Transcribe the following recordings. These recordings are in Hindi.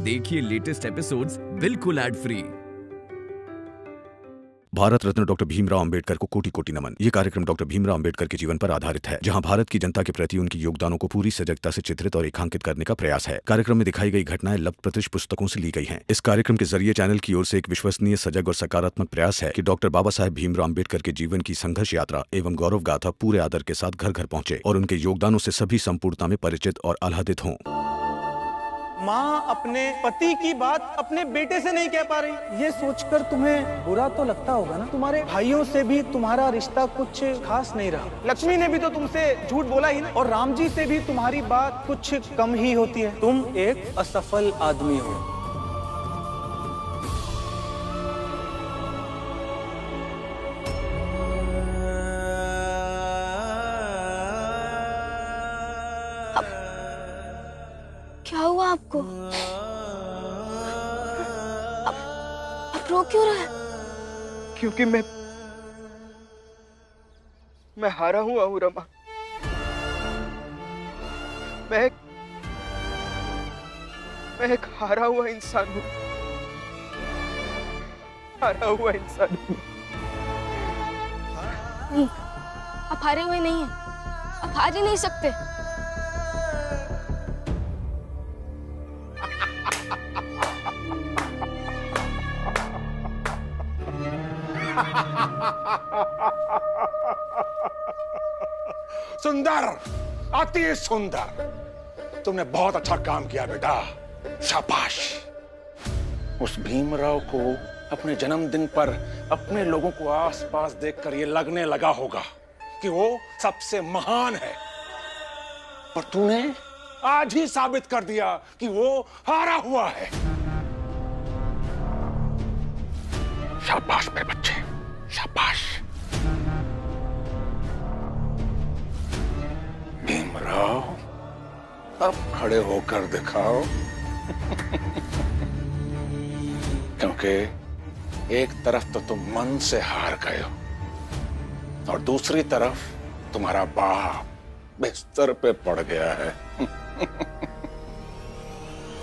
देखिए लेटेस्ट एपिसोड्स बिल्कुल ad free. Bharat Ratna doctor Bhimrao Ambedkar को कोटि कोटि नमन। ये कार्यक्रम डॉक्टर भीमराव अंबेडकर के जीवन पर आधारित है, जहां भारत की जनता के प्रति उनके योगदानों को पूरी सजगता से चित्रित और रेखांकित करने का प्रयास है। कार्यक्रम में दिखाई गई घटनाएं लब्ध-प्रतिष्ठ पुस्तकों से ली गई हैं। इस कार्यक्रम के जरिए चैनल की ओर से एक विश्वसनीय, सजग और सकारात्मक प्रयास है कि डॉक्टर बाबा साहेब भीमराव अंबेडकर के जीवन की संघर्ष यात्रा एवं गौरव गाथा पूरे आदर के साथ घर घर पहुंचे और उनके योगदानों से सभी संपूर्णता में परिचित और आह्लादित हों। माँ अपने पति की बात अपने बेटे से नहीं कह पा रही, ये सोचकर तुम्हें बुरा तो लगता होगा ना। तुम्हारे भाइयों से भी तुम्हारा रिश्ता कुछ खास नहीं रहा। लक्ष्मी ने भी तो तुमसे झूठ बोला ही ना, और राम जी से भी तुम्हारी बात कुछ कम ही होती है। तुम एक असफल आदमी हो। क्या हुआ आपको? आप रो क्यों रहे हैं? क्योंकि मैं हारा हुआ हूँ रमा। मैं एक हारा हुआ इंसान हूँ। हारा हुआ इंसान हूँ। नहीं, आप हारे हुए नहीं हैं। आप हार ही नहीं सकते। सुंदर, अति सुंदर। तुमने बहुत अच्छा काम किया बेटा, शाबाश। उस भीमराव को अपने जन्मदिन पर अपने लोगों को आसपास देखकर ये लगने लगा होगा कि वो सबसे महान है, पर तूने आज ही साबित कर दिया कि वो हारा हुआ है। शाबाश मेरे बच्चे, शाबाश। भीमराव, अब खड़े होकर दिखाओ। क्योंकि एक तरफ तो तुम मन से हार गए हो और दूसरी तरफ तुम्हारा बाप बिस्तर पे पड़ गया है।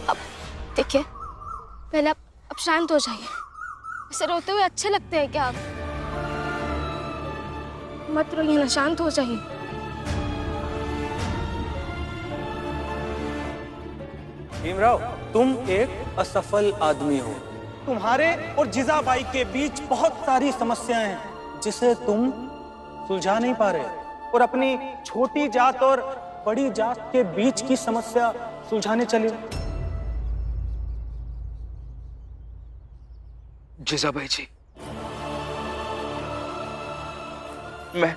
अब देखिए, पहले अब शांत हो जाइए। ऐसे रोते हुए अच्छे लगते हैं क्या आप? मत रोइए ना, शांत हो जाइए। भीमराव, तुम एक असफल आदमी हो। तुम्हारे और जीजाबाई के बीच बहुत सारी समस्याएं हैं जिसे तुम सुलझा नहीं पा रहे, और अपनी छोटी जात और बड़ी जात के बीच की समस्या सुलझाने चले। जीजाबाई जी, मैं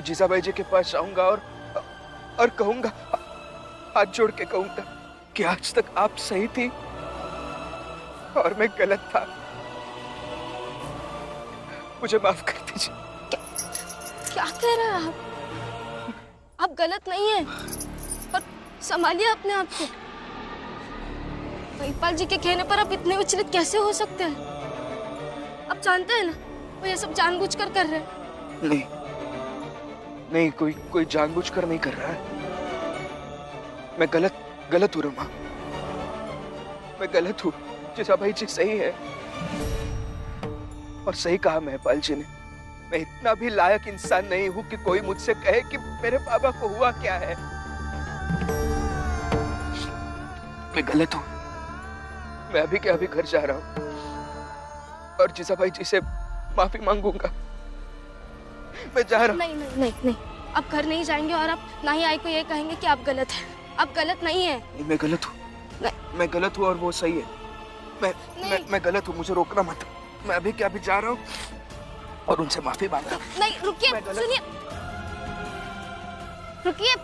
जीजाबाई जी के पास जाऊंगा और कहूंगा, हाथ जोड़ के कहूंगा कि आज तक आप सही थी और मैं गलत था। मुझे माफ कर दीजिए। क्या कह रहे हैं आप? आप गलत नहीं हैं, पर संभालिए अपने आप को। महिपाल जी के कहने पर आप इतने विचलित कैसे हो सकते हैं? आप जानते हैं ना, वो ये सब जानबूझकर कर रहे हैं। नहीं, कोई जानबूझकर नहीं कर रहा है। मैं गलत हूँ रमा। मैं गलत हूँ। जीजाबाई जी सही है, और सही कहा महिपाल जी ने। मैं इतना भी लायक इंसान नहीं हूं कि कोई मुझसे कहे कि मेरे बाबा को हुआ क्या है। मैं गलत हूं। मैं अभी के अभी घर जा रहा हूं और जीजाबाई जी से माफी मांगूंगा। मैं जा रहा हूं। नहीं नहीं नहीं नहीं, आप घर नहीं जाएंगे और आप ना ही आई को ये कहेंगे कि आप गलत हैं। आप गलत नहीं हैं। मैं गलत हूँ। मैं गलत हूँ और वो सही है। मैं गलत हूँ, मुझे रोकना मत। मैं अभी क्या अभी जा रहा हूँ और उनसे माफी मांग रहा हूँ। नहीं, रुकिए, सुनिए, रुकिए।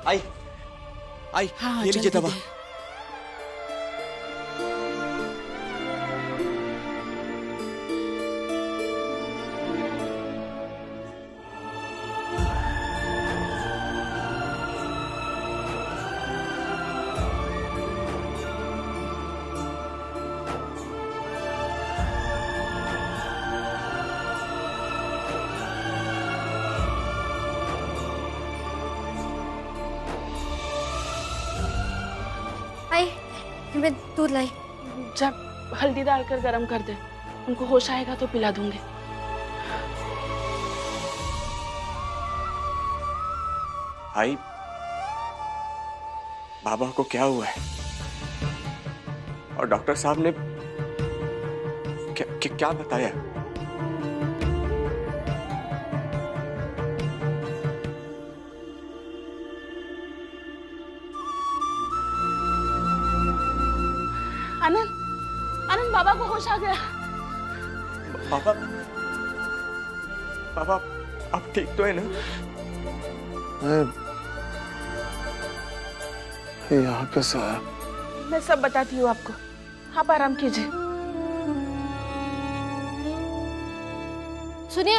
आई, ये लीजिए दवा। मैं दूध लाई। जब हल्दी डालकर गरम कर दे, उनको होश आएगा तो पिला दूंगी। भाई, बाबा को क्या हुआ है? और डॉक्टर साहब ने क्या बताया? आनंद, आनंद, बाबा को होश आ गया। बाबा, बाबा आप ठीक तो है ना? यहाँ कैसे आया? मैं सब बताती हूँ आपको, आप आराम कीजिए। सुनिए,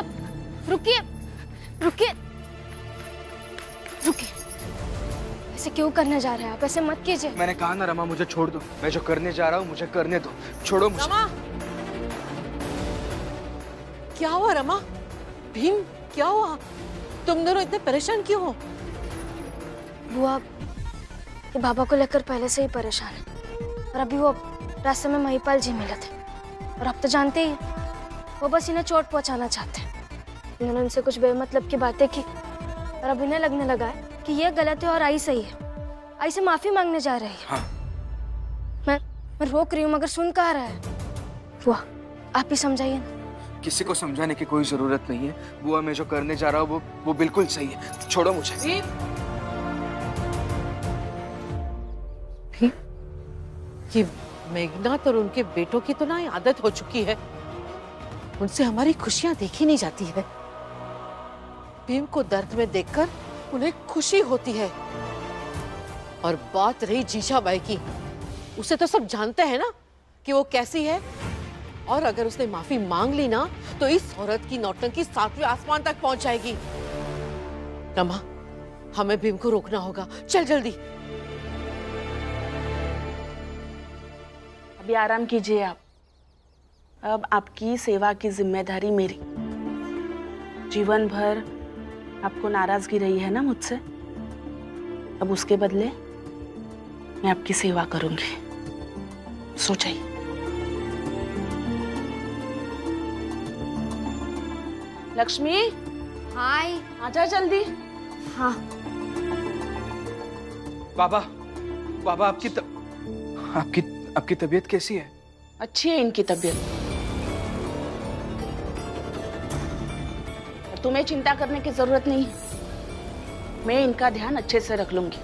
रुकिए रुकिए रुकिए, ऐसे क्यों करने जा रहे हैं आप? ऐसे मत कीजिए। मैंने कहा ना रमा, मुझे छोड़ दो। मैं जो करने जा रहा हूँ मुझे करने दो। छोड़ो मुझे। रमा, क्या हुआ रमा? भीम, क्या हुआ? तुम दोनों इतने परेशान क्यों हो? बुआ, ये बाबा को लेकर पहले से ही परेशान है, और अभी वो रास्ते में महिपाल जी मिले थे, और आप तो जानते ही वो बस इन्हें चोट पहुंचाना चाहते हैं। इन्होंने उनसे कुछ बेमतलब की बातें की, और अब इन्हें लगने लगा है कि ये गलत है और आई सही है। आई से माफी मांगने जा रही है। हाँ। मैं रोक रही हूँ मगर सुन कहाँ रहा है। बुआ, आप ही समझाइए ना। किसी को समझाने की कोई जरूरत नहीं है बुआ। मैं जो करने जा रहा हूँ वो बिल्कुल सही है। छोड़ो मुझे। भीम, ये मेघनाथ और उनके बेटों की तो ना आदत हो चुकी है, उनसे हमारी खुशियां देखी नहीं जाती है। भीम को दर्द में देखकर उन्हें खुशी होती है। और बात रही जीजाबाई की, उसे तो सब जानते हैं ना कि वो कैसी है, और अगर उसने माफी मांग ली ना तो इस औरत की नौटंकी 7वें आसमान तक पहुंच जाएगी। रमा, हमें भीम को रोकना होगा। चल जल्दी। अभी आराम कीजिए आप। अब आपकी सेवा की जिम्मेदारी मेरी। जीवन भर आपको नाराजगी रही है ना मुझसे, अब उसके बदले मैं आपकी सेवा करूंगी। सो जाइए। लक्ष्मी, हाय। आजा जल्दी। हाँ। बाबा, बाबा आपकी तबीयत कैसी है? अच्छी है इनकी तबीयत। तुम्हें चिंता करने की जरूरत नहीं है। मैं इनका ध्यान अच्छे से रख लूंगी।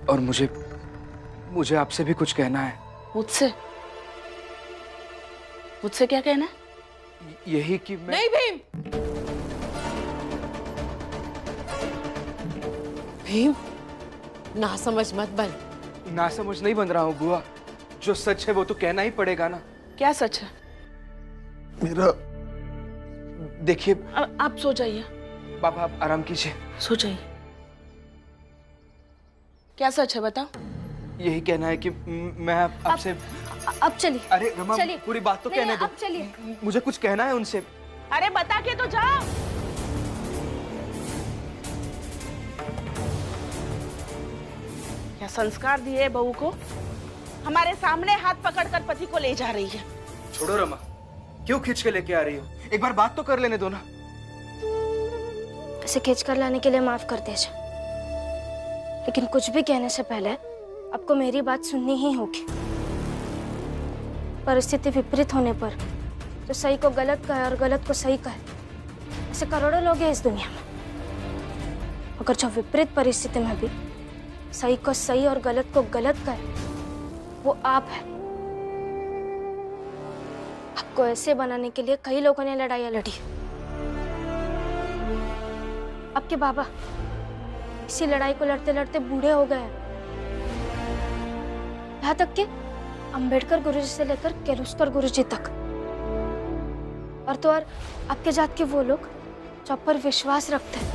और मुझे आपसे भी कुछ कहना है। मुझसे? मुझसे क्या कहना है? यही कि मैं... नहीं भीम, भीम, नासमझ मत बन। नासमझ नहीं बन रहा हूँ बुआ। जो सच है वो तो कहना ही पड़ेगा ना। क्या सच है? मेरा देखिए। आप सो जाइए। बाबा आप आराम कीजिए। सो जाइए। क्या सच है बताओ? यही कहना है कि मैं आपसे... अब चलिए। अरे रमा, चलिए। पूरी बात तो कहने दो। अब चलिए। मुझे कुछ कहना है उनसे। अरे बता के तो जाओ। क्या संस्कार दिए बहू को? हमारे सामने हाथ पकड़कर पति को ले जा रही है। छोड़ो रमा, क्यों खींच के लेके आ रही हो? एक बार बात तो कर लेने दो ना। इसे खींच कर लाने के लिए माफ कर दीजिए, लेकिन कुछ भी कहने से पहले आपको मेरी बात सुननी ही होगी। परिस्थिति विपरीत होने पर जो सही को गलत कहे और गलत को सही कहे, ऐसे करोड़ों लोग हैं इस दुनिया में। मगर जो विपरीत परिस्थिति में भी सही को सही और गलत को गलत कहे, वो आप है। आपको ऐसे बनाने के लिए कई लोगों ने लड़ाइयां लड़ी। आपके बाबा इसी लड़ाई को लड़ते लड़ते बूढ़े हो गए। यहाँ तक कि अंबेडकर गुरुजी से लेकर किर्लोस्कर गुरुजी तक, और तो और आपके जात के वो लोग जो आप पर विश्वास रखते हैं,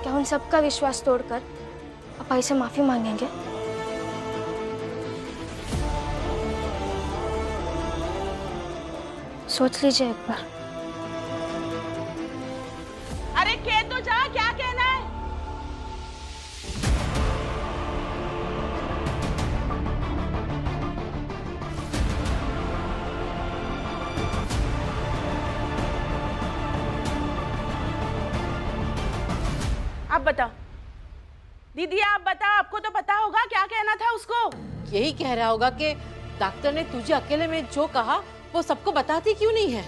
क्या उन सबका विश्वास तोड़कर आप आई से माफी मांगेंगे? सोच लीजिए एक बार। अरे कह तो जा, क्या कहना है? आप बताओ दीदी, आप बताओ, आपको तो पता होगा क्या कहना था उसको। यही कह रहा होगा कि डॉक्टर ने तुझे अकेले में जो कहा वो सबको बताती क्यों नहीं है।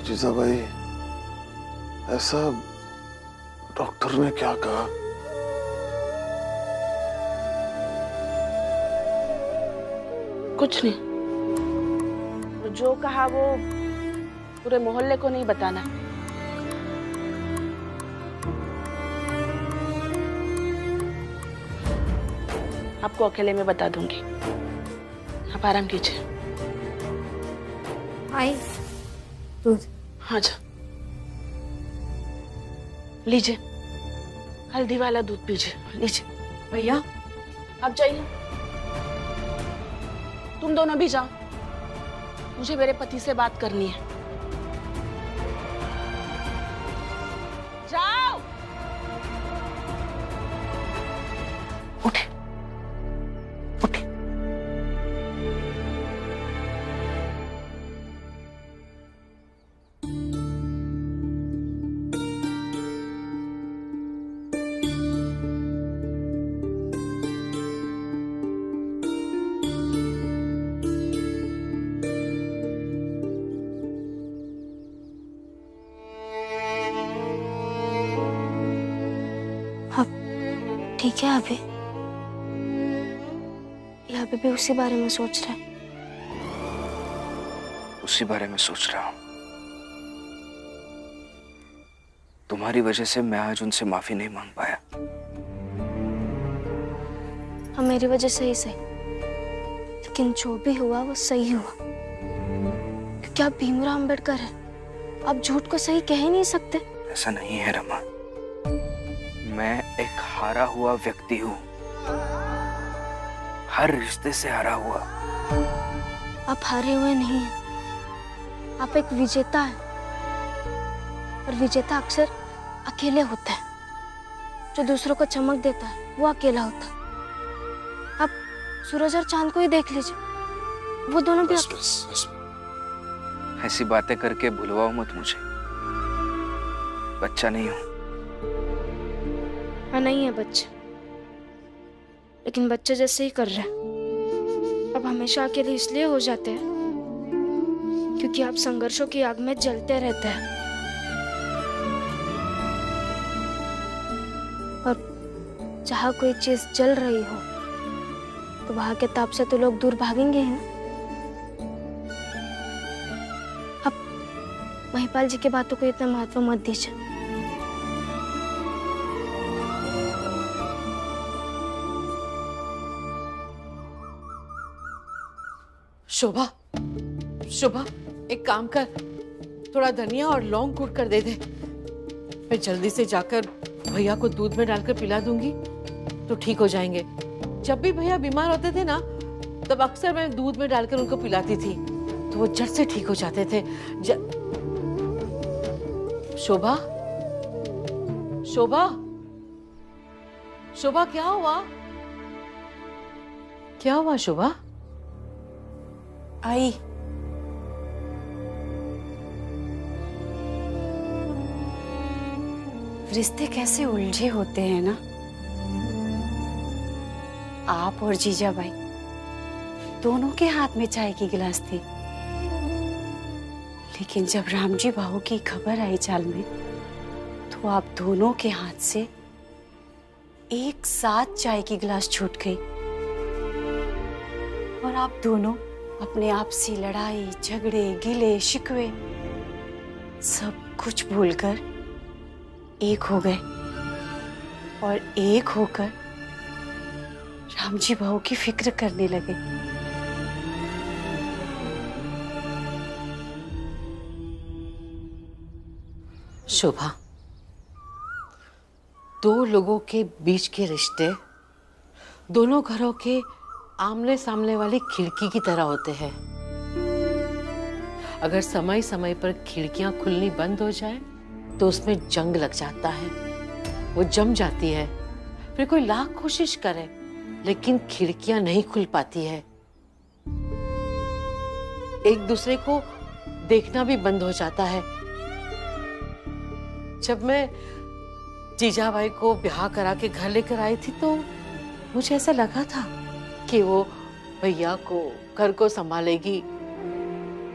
जीजा भाई, ऐसा डॉक्टर ने क्या कहा? कुछ नहीं, जो कहा वो पूरे मोहल्ले को नहीं बताना। आपको अकेले में बता दूंगी, आप आराम कीजिए। आई दूध। हाँ जा, लीजिए, हल्दी वाला दूध पीजिए, लीजिए। भैया आप जाइए, तुम दोनों भी जाओ, मुझे मेरे पति से बात करनी है। जाओ। उठे, उठे। ठीक है अभी, या अभी भी उसी बारे में सोच रहे हैं? उसी बारे में सोच रहा हूं। तुम्हारी वजह से मैं आज उनसे माफी नहीं मांग पाया। हाँ, मेरी वजह से ही सही, लेकिन जो भी हुआ वो सही हुआ, क्योंकि आप भीमराव अंबेडकर हैं। आप झूठ को सही कह ही नहीं सकते। ऐसा नहीं है रमा, मैं एक हारा हुआ व्यक्ति हूं, हर रिश्ते से हारा हुआ। आप हारे हुए नहीं हैं, आप एक विजेता हैं, और विजेता अक्सर अकेले होता है। जो दूसरों को चमक देता है वो अकेला होता है। आप सूरज और चांद को ही देख लीजिए, वो दोनों भी बस। ऐसी बातें करके भुलवाओ मत मुझे, बच्चा नहीं हूं। हाँ, नहीं है बच्चे, लेकिन बच्चे जैसे ही कर रहे हैं। अब हमेशा अकेले इसलिए हो जाते हैं क्योंकि आप संघर्षों की आग में जलते रहते हैं, और जहाँ कोई चीज जल रही हो तो वहां के ताप से तो लोग दूर भागेंगे ही ना। अब महिपाल जी की बातों को इतना महत्व मत दीजिए। शोभा, शोभा, एक काम कर, थोड़ा धनिया और लौंग कूट कर दे दे। मैं जल्दी से जाकर भैया को दूध में डालकर पिला दूंगी तो ठीक हो जाएंगे। जब भी भैया बीमार होते थे ना, तब अक्सर मैं दूध में डालकर उनको पिलाती थी तो वो झट से ठीक हो जाते थे। शोभा, शोभा, शोभा, क्या हुआ? क्या हुआ शोभा? आई, रिश्ते कैसे उलझे होते हैं ना। आप और जीजा भाई दोनों के हाथ में चाय की गिलास थी, लेकिन जब रामजी बाबू की खबर आई चाल में, तो आप दोनों के हाथ से एक साथ चाय की गिलास छूट गई, और आप दोनों अपने आपसी लड़ाई, झगड़े, गिले शिकवे सब कुछ भूलकर एक हो गए, और एक होकर रामजी बहू की फिक्र करने लगे। शोभा, दो लोगों के बीच के रिश्ते दोनों घरों के आमने सामने वाली खिड़की की तरह होते हैं। अगर समय समय पर खिड़कियां खुलनी बंद हो जाए तो उसमें जंग लग जाता है, वो जम जाती है। फिर कोई लाख कोशिश करे लेकिन खिड़कियां नहीं खुल पाती है। एक दूसरे को देखना भी बंद हो जाता है। जब मैं जीजा भाई को ब्याह करा के घर लेकर आई थी तो मुझे ऐसा लगा था कि वो भैया को, घर को संभालेगी,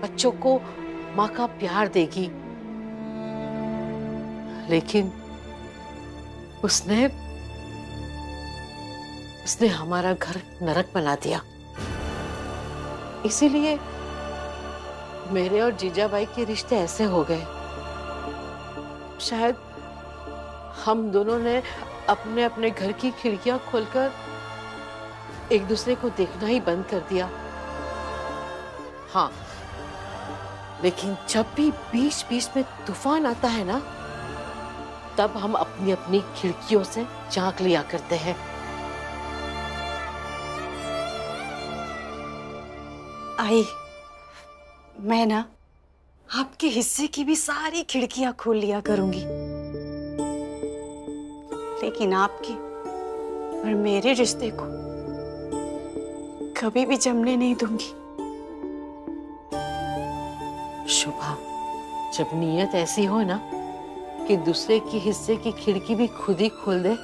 बच्चों को माँ का प्यार देगी। लेकिन उसने हमारा घर नरक बना दिया। इसीलिए मेरे और जीजा भाई के रिश्ते ऐसे हो गए। शायद हम दोनों ने अपने अपने घर की खिड़कियां खोलकर एक दूसरे को देखना ही बंद कर दिया। हाँ, लेकिन जब भी बीच बीच में तूफान आता है ना, तब हम अपनी अपनी खिड़कियों से झांक लिया करते हैं। आई, मैं ना आपके हिस्से की भी सारी खिड़कियां खोल लिया करूंगी, लेकिन आपके और मेरे रिश्ते को कभी भी जमने नहीं दूंगी। शुभा, जब नीयत ऐसी हो ना कि दूसरे के हिस्से की खिड़की भी खुद ही खोल दे,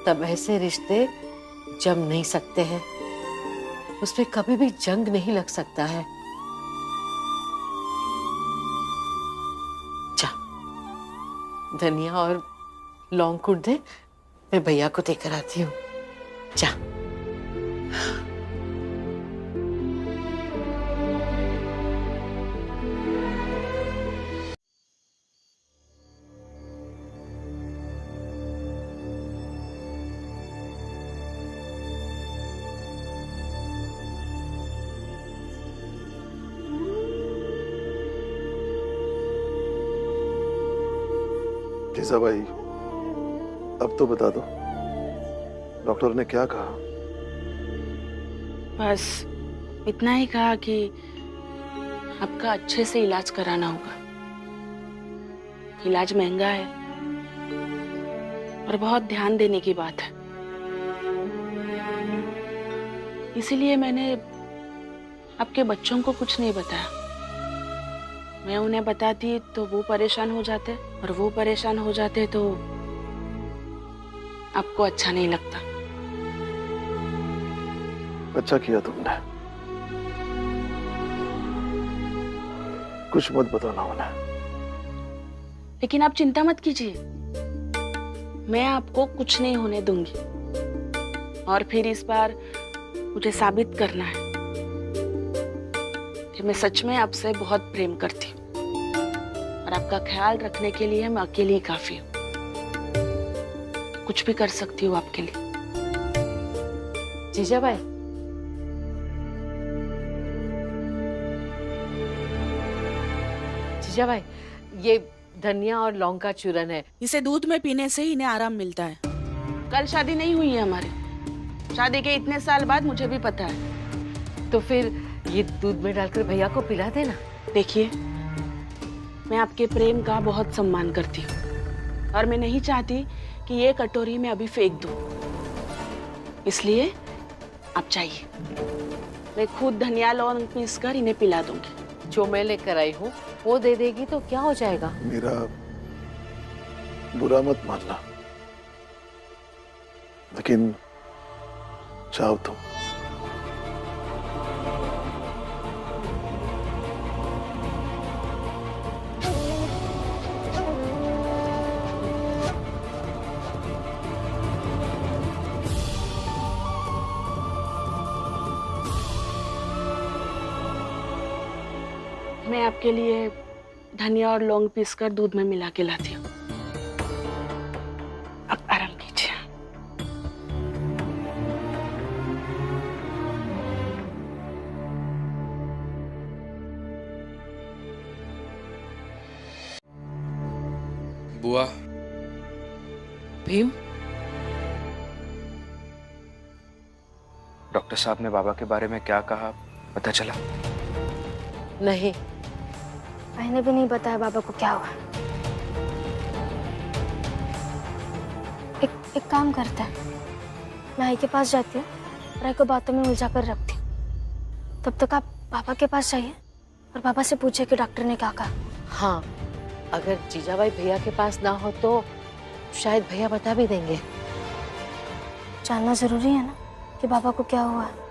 तब ऐसे रिश्ते जम नहीं सकते हैं। उसमें कभी भी जंग नहीं लग सकता है। जा, धनिया और लौंग कूट दे, मैं भैया को देकर आती हूँ। जा। जीजा भाई, अब तो बता दो, डॉक्टर ने क्या कहा? बस इतना ही कहा कि आपका अच्छे से इलाज कराना होगा। इलाज महंगा है और बहुत ध्यान देने की बात है। इसीलिए मैंने आपके बच्चों को कुछ नहीं बताया। मैं उन्हें बताती तो वो परेशान हो जाते, और वो परेशान हो जाते तो आपको अच्छा नहीं लगता। अच्छा किया तुमने। कुछ मत बताना उन्हें। लेकिन आप चिंता मत कीजिए, मैं आपको कुछ नहीं होने दूंगी। और फिर इस बार मुझे साबित करना है कि मैं सच में आपसे बहुत प्रेम करती हूँ, और आपका ख्याल रखने के लिए मैं अकेली ही काफी हूँ। कुछ भी कर सकती हूँ आपके लिए। जीजा भाई, जीजा भाई, ये धनिया और लौंग का चूरन है। इसे दूध में पीने से ही इन्हें आराम मिलता है। कल शादी नहीं हुई है हमारी। शादी के इतने साल बाद मुझे भी पता है। तो फिर ये दूध में डालकर भैया को पिला देना। देखिए, मैं आपके प्रेम का बहुत सम्मान करती हूँ, और मैं नहीं चाहती कि ये कटोरी में अभी फेंक दूँ। इसलिए आप चाहिए, मैं खुद धनिया लौंग पीस कर इन्हें पिला दूंगी। जो मैं लेकर आई हूँ वो दे देगी तो क्या हो जाएगा? मेरा बुरा मत मानना, लेकिन चाहो तुम। मैं आपके लिए धनिया और लौंग पीसकर दूध में मिला के लाती हूँ। अब आराम कीजिए। बुआ, भीम, डॉक्टर साहब ने बाबा के बारे में क्या कहा, पता चला? नहीं, मैंने भी नहीं बताया बाबा को क्या हुआ। एक काम करता है, मैं आई के पास जाती हूँ और आई को बातों में उलझा कर रखती हूँ। तब तक आप बाबा के पास जाइए और बाबा से पूछे कि डॉक्टर ने क्या कहा। हाँ, अगर जीजाबाई भैया के पास ना हो तो शायद भैया बता भी देंगे। जानना जरूरी है ना कि बाबा को क्या हुआ है।